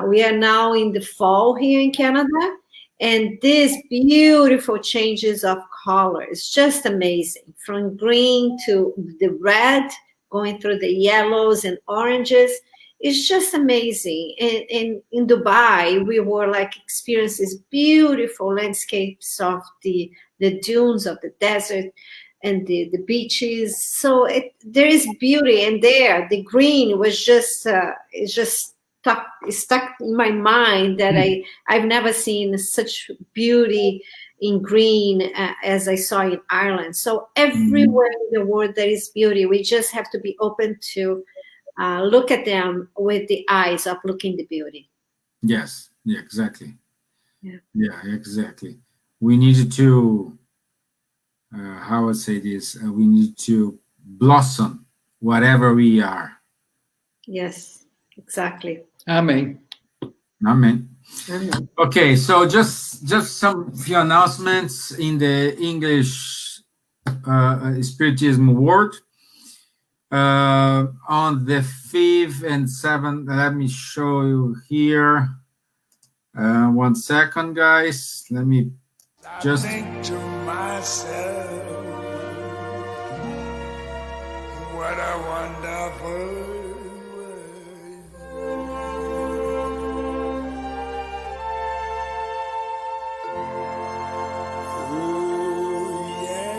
We are now in the fall here in Canada, and these beautiful changes of color is just amazing. From green to the red, going through the yellows and oranges. It's just amazing. And in Dubai, we were like experiences beautiful landscapes of the dunes of the desert and the beaches. So there is beauty, and there the green was just stuck in my mind that I've never seen such beauty in green as I saw in Ireland. So everywhere in the world there is beauty. We just have to be open to look at them with the eyes of looking the beauty. Yes. Yeah. Exactly. Yeah. Exactly. We need to. How I would say this? We need to blossom whatever we are. Yes. Exactly. Amen. Amen. Amen. Okay, so just some few announcements in the English Spiritism world. On the 5th and 7th, let me show you here. 1 second, guys. Let me just. I think to myself, what a wonderful world. Ooh, yeah.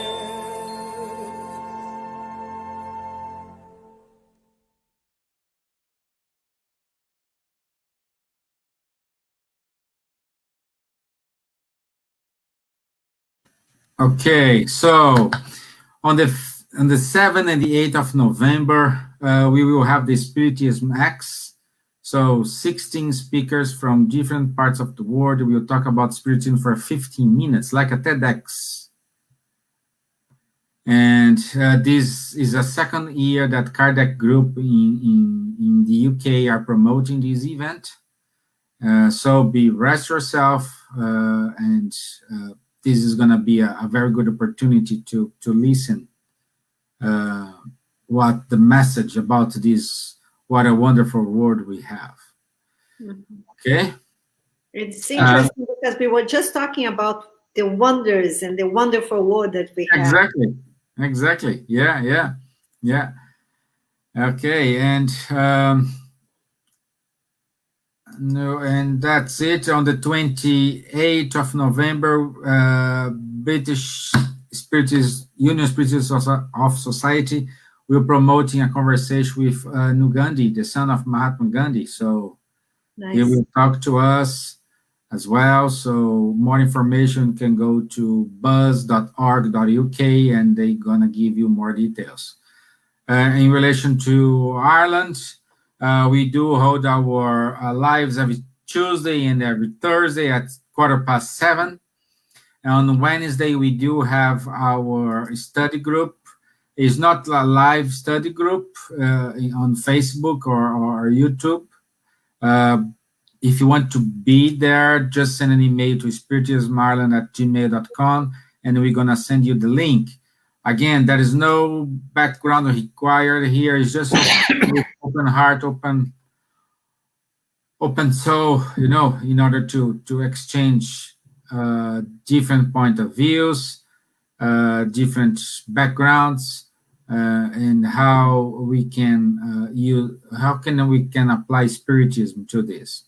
Okay, so on the 7th and the 8th of November, we will have the Spiritism X. So 16 speakers from different parts of the world. We will talk about Spiritism for 15 minutes, like a TEDx. And this is a second year that Kardec Group in the UK are promoting this event. So rest yourself, and this is going to be a very good opportunity to listen what the message about this, what a wonderful world we have. Okay? It's interesting because we were just talking about the wonders and the wonderful world that we have. Exactly. Yeah. Okay, and no, and that's it. On the 28th of November, British Union Spiritists of Society will promoting a conversation with Gandhi, the son of Mahatma Gandhi. So he will talk to us as well. So more information can go to buzz.org.uk, and they're gonna give you more details. In relation to Ireland, We do hold our lives every Tuesday and every Thursday at 7:15. And on Wednesday, we do have our study group. It's not a live study group on Facebook or YouTube. If you want to be there, just send an email to spiritismarlon@gmail.com, and we're going to send you the link. Again, there is no background required here. It's just open heart, open soul, in order to exchange different point of views, different backgrounds, and how we can apply spiritism to this.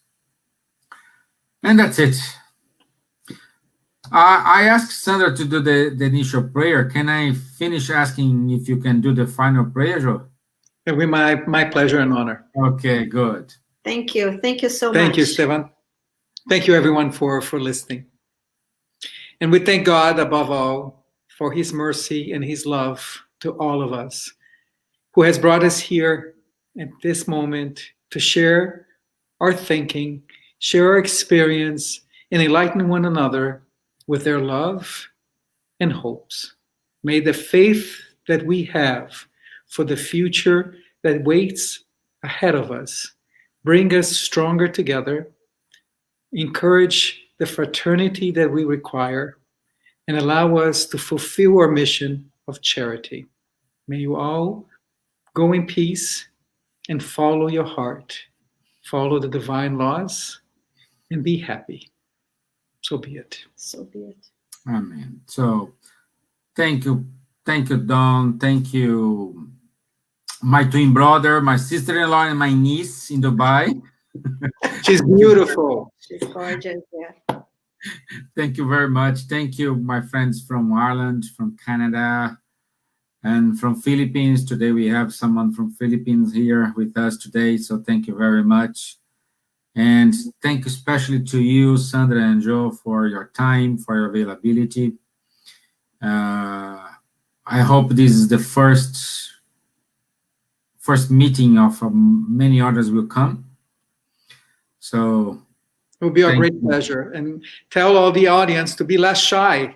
And that's it. I asked Sandra to do the initial prayer. Can I finish asking if you can do the final prayer, Joe? It'll be my pleasure and honor. Okay, good. Thank you. Thank you so much. Thank you, Esteban. Thank you, everyone, for listening. And we thank God, above all, for his mercy and his love to all of us, who has brought us here at this moment to share our thinking, share our experience, and enlighten one another with their love and hopes. May the faith that we have for the future that waits ahead of us bring us stronger together, encourage the fraternity that we require, and allow us to fulfill our mission of charity. May you all go in peace and follow your heart, follow the divine laws, and be happy. So be it. So be it. Amen. So thank you, Don. Thank you, my twin brother, my sister-in-law, and my niece in Dubai. She's beautiful. She's gorgeous, yeah. Thank you very much. Thank you, my friends from Ireland, from Canada, and from Philippines. Today we have someone from Philippines here with us today, so thank you very much. And thank you especially to you, Sandra and Joe, for your time, for your availability. I hope this is the first meeting of many others will come. So it will be our great pleasure. And tell all the audience to be less shy.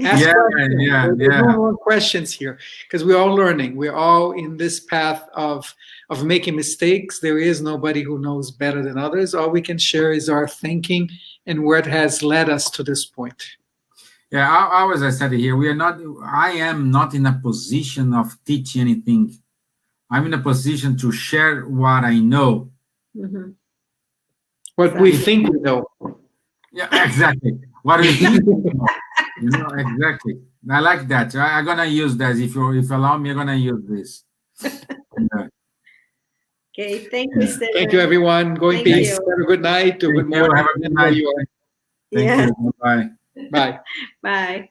Ask questions. There's no more questions here, because we're all learning. We're all in this path of making mistakes. There is nobody who knows better than others. All we can share is our thinking and where it has led us to this point. Yeah, as I said here, I am not in a position of teaching anything. I'm in a position to share what I know. Mm-hmm. What we think we know. Yeah, exactly. What we think we know. Exactly. I like that. I'm gonna use that. If you allow me, I'm gonna use this. Okay, thank you, Stephen. Thank you, everyone. Go in peace. Have a good night or good morning. Have a good night. Yeah. Thank you. Bye. Bye. Bye.